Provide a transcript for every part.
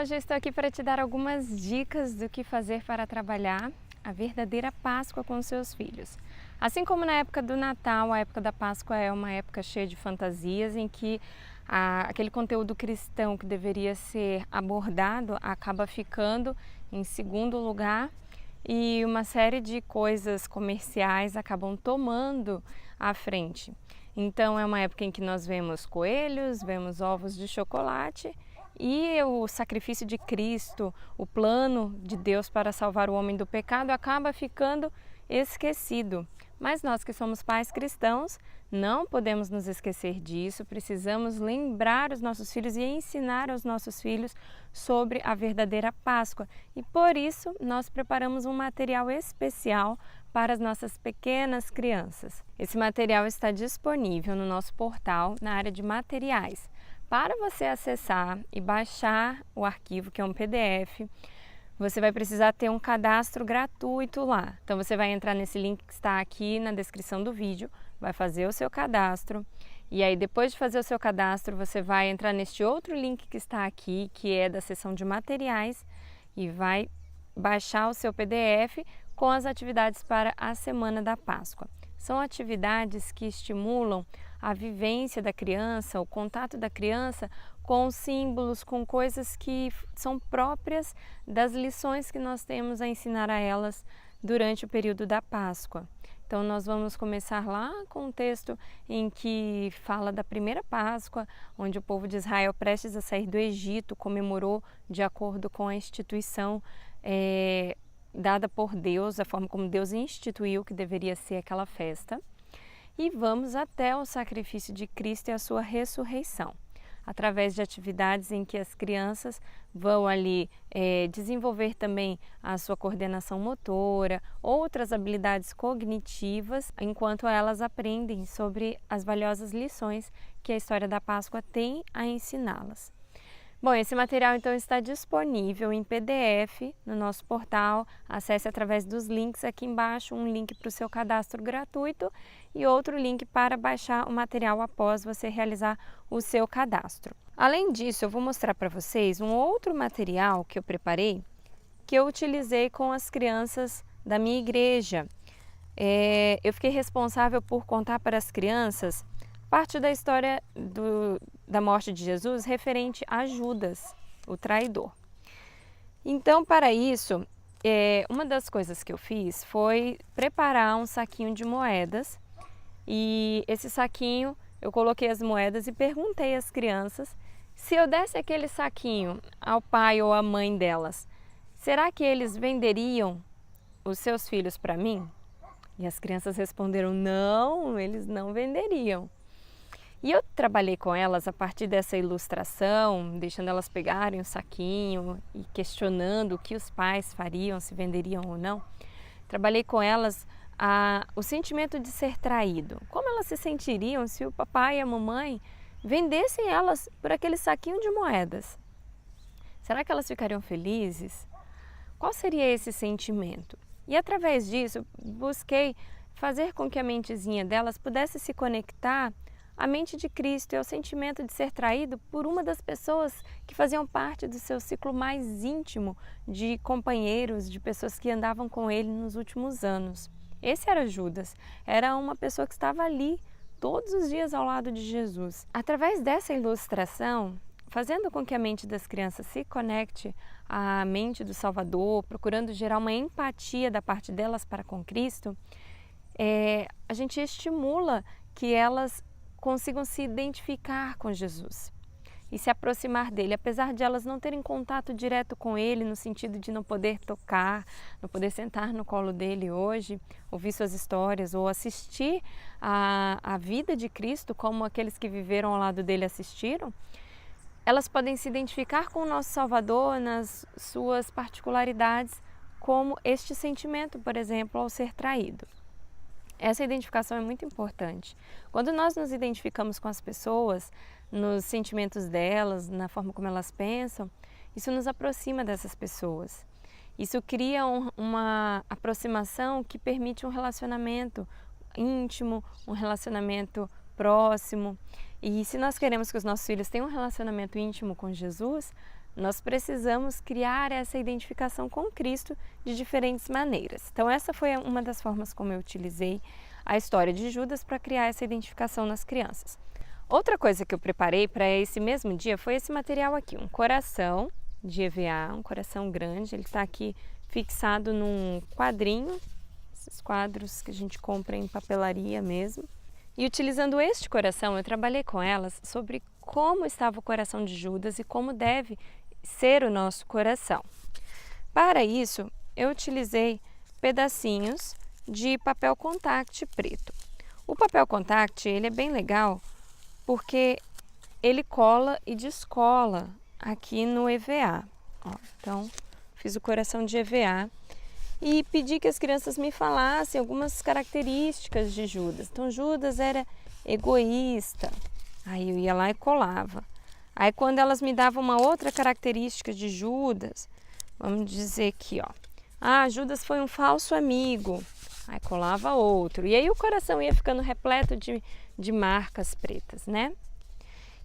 Hoje eu estou aqui para te dar algumas dicas do que fazer para trabalhar a verdadeira Páscoa com os seus filhos. Assim como na época do Natal, a época da Páscoa é uma época cheia de fantasias em que aquele conteúdo cristão que deveria ser abordado acaba ficando em segundo lugar e uma série de coisas comerciais acabam tomando a frente. Então é uma época em que nós vemos coelhos, vemos ovos de chocolate e o sacrifício de Cristo, o plano de Deus para salvar o homem do pecado acaba ficando esquecido. Mas nós que somos pais cristãos não podemos nos esquecer disso, precisamos lembrar os nossos filhos e ensinar aos nossos filhos sobre a verdadeira Páscoa. E por isso nós preparamos um material especial para as nossas pequenas crianças. Esse material está disponível no nosso portal na área de materiais. Para você acessar e baixar o arquivo, que é um PDF, você vai precisar ter um cadastro gratuito lá. Então você vai entrar nesse link que está aqui na descrição do vídeo, vai fazer o seu cadastro e aí depois de fazer o seu cadastro você vai entrar neste outro link que está aqui, que é da seção de materiais e vai baixar o seu PDF com as atividades para a Semana da Páscoa. São atividades que estimulam a vivência da criança, o contato da criança com símbolos, com coisas que são próprias das lições que nós temos a ensinar a elas durante o período da Páscoa. Então nós vamos começar lá com um texto em que fala da primeira Páscoa, onde o povo de Israel, prestes a sair do Egito, comemorou de acordo com a instituição dada por Deus, a forma como Deus instituiu que deveria ser aquela festa. E vamos até o sacrifício de Cristo e a sua ressurreição, através de atividades em que as crianças vão ali desenvolver também a sua coordenação motora, outras habilidades cognitivas, enquanto elas aprendem sobre as valiosas lições que a história da Páscoa tem a ensiná-las. Bom, esse material então está disponível em PDF no nosso portal. Acesse através dos links aqui embaixo, um link para o seu cadastro gratuito e outro link para baixar o material após você realizar o seu cadastro. Além disso, eu vou mostrar para vocês um outro material que eu preparei, que eu utilizei com as crianças da minha igreja. Eu fiquei responsável por contar para as crianças parte da história da morte de Jesus referente a Judas, o traidor. Então, para isso, uma das coisas que eu fiz foi preparar um saquinho de moedas e esse saquinho eu coloquei as moedas e perguntei às crianças se eu desse aquele saquinho ao pai ou à mãe delas, será que eles venderiam os seus filhos para mim? E as crianças responderam, não, eles não venderiam. E eu trabalhei com elas a partir dessa ilustração, deixando elas pegarem o saquinho e questionando o que os pais fariam, se venderiam ou não. Trabalhei com elas o sentimento de ser traído. Como elas se sentiriam se o papai e a mamãe vendessem elas por aquele saquinho de moedas? Será que elas ficariam felizes? Qual seria esse sentimento? E através disso, busquei fazer com que a mentezinha delas pudesse se conectar a mente de Cristo é o sentimento de ser traído por uma das pessoas que faziam parte do seu ciclo mais íntimo de companheiros, de pessoas que andavam com ele nos últimos anos. Esse era Judas, era uma pessoa que estava ali todos os dias ao lado de Jesus. Através dessa ilustração, fazendo com que a mente das crianças se conecte à mente do Salvador, procurando gerar uma empatia da parte delas para com Cristo, a gente estimula que elas consigam se identificar com Jesus e se aproximar dele, apesar de elas não terem contato direto com ele, no sentido de não poder tocar, não poder sentar no colo dele hoje, ouvir suas histórias ou assistir a vida de Cristo como aqueles que viveram ao lado dele assistiram. Elas podem se identificar com o nosso Salvador nas suas particularidades, como este sentimento, por exemplo, ao ser traído. Essa identificação é muito importante. Quando nós nos identificamos com as pessoas, nos sentimentos delas, na forma como elas pensam, isso nos aproxima dessas pessoas. Isso cria uma aproximação que permite um relacionamento íntimo, um relacionamento próximo. E se nós queremos que os nossos filhos tenham um relacionamento íntimo com Jesus, nós precisamos criar essa identificação com Cristo de diferentes maneiras. Então essa foi uma das formas como eu utilizei a história de Judas para criar essa identificação nas crianças. Outra coisa que eu preparei para esse mesmo dia foi esse material aqui, um coração de EVA, um coração grande, ele está aqui fixado num quadrinho, esses quadros que a gente compra em papelaria mesmo. E utilizando este coração, eu trabalhei com elas sobre como estava o coração de Judas e como deve ser o nosso coração. Para isso, eu utilizei pedacinhos de papel contact preto. O papel contact, ele é bem legal porque ele cola e descola aqui no EVA. Ó, então, fiz o coração de EVA e pedi que as crianças me falassem algumas características de Judas. Então, Judas era egoísta, aí eu ia lá e colava. Aí, quando elas me davam uma outra característica de Judas, vamos dizer aqui, ó. Judas foi um falso amigo. Aí colava outro. E aí o coração ia ficando repleto de marcas pretas, né?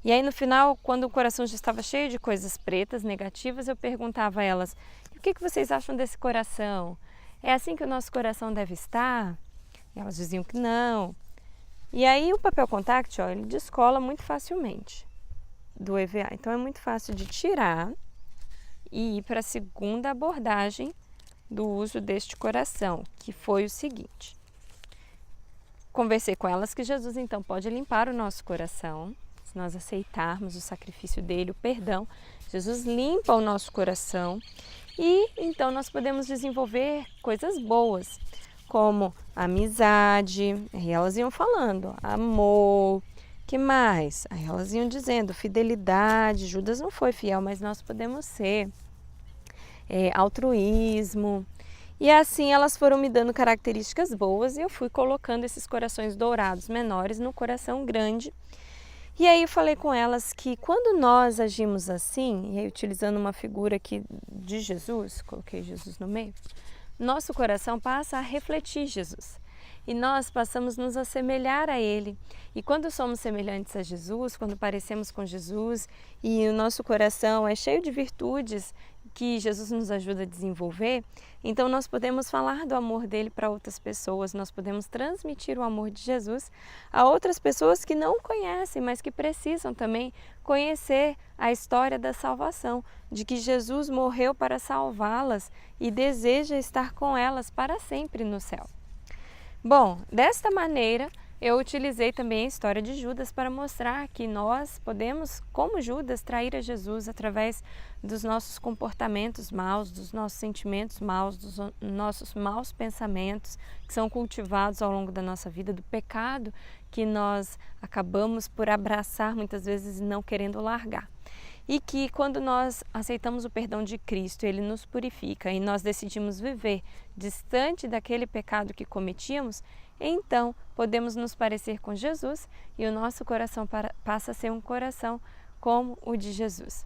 E aí no final, quando o coração já estava cheio de coisas pretas, negativas, eu perguntava a elas: o que vocês acham desse coração? É assim que o nosso coração deve estar? E elas diziam que não. E aí o papel contact, ó, ele descola muito facilmente do EVA. Então é muito fácil de tirar e ir para a segunda abordagem do uso deste coração, que foi o seguinte. Conversei com elas que Jesus então pode limpar o nosso coração, se nós aceitarmos o sacrifício dele, o perdão. Jesus limpa o nosso coração e então nós podemos desenvolver coisas boas, como amizade, aí elas iam falando, amor, que mais? Aí elas iam dizendo fidelidade, Judas não foi fiel, mas nós podemos ser. Altruísmo. E assim elas foram me dando características boas e eu fui colocando esses corações dourados menores no coração grande. E aí eu falei com elas que quando nós agimos assim, e aí utilizando uma figura aqui de Jesus, coloquei Jesus no meio, nosso coração passa a refletir Jesus. E nós passamos a nos assemelhar a Ele. E quando somos semelhantes a Jesus, quando parecemos com Jesus e o nosso coração é cheio de virtudes que Jesus nos ajuda a desenvolver, então nós podemos falar do amor dele para outras pessoas, nós podemos transmitir o amor de Jesus a outras pessoas que não conhecem, mas que precisam também conhecer a história da salvação, de que Jesus morreu para salvá-las e deseja estar com elas para sempre no céu. Bom, desta maneira eu utilizei também a história de Judas para mostrar que nós podemos, como Judas, trair a Jesus através dos nossos comportamentos maus, dos nossos sentimentos maus, dos nossos maus pensamentos que são cultivados ao longo da nossa vida, do pecado que nós acabamos por abraçar muitas vezes e não querendo largar. E que quando nós aceitamos o perdão de Cristo, Ele nos purifica e nós decidimos viver distante daquele pecado que cometíamos, então podemos nos parecer com Jesus e o nosso coração passa a ser um coração como o de Jesus.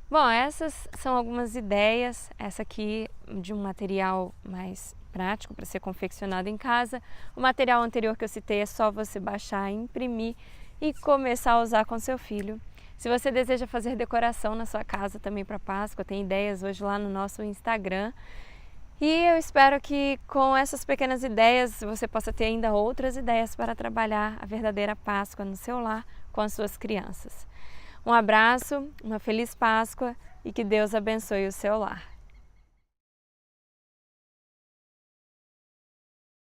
Bom, essas são algumas ideias, essa aqui de um material mais prático para ser confeccionado em casa. O material anterior que eu citei é só você baixar, imprimir e começar a usar com seu filho. Se você deseja fazer decoração na sua casa também para Páscoa, tem ideias hoje lá no nosso Instagram. E eu espero que com essas pequenas ideias você possa ter ainda outras ideias para trabalhar a verdadeira Páscoa no seu lar com as suas crianças. Um abraço, uma feliz Páscoa e que Deus abençoe o seu lar.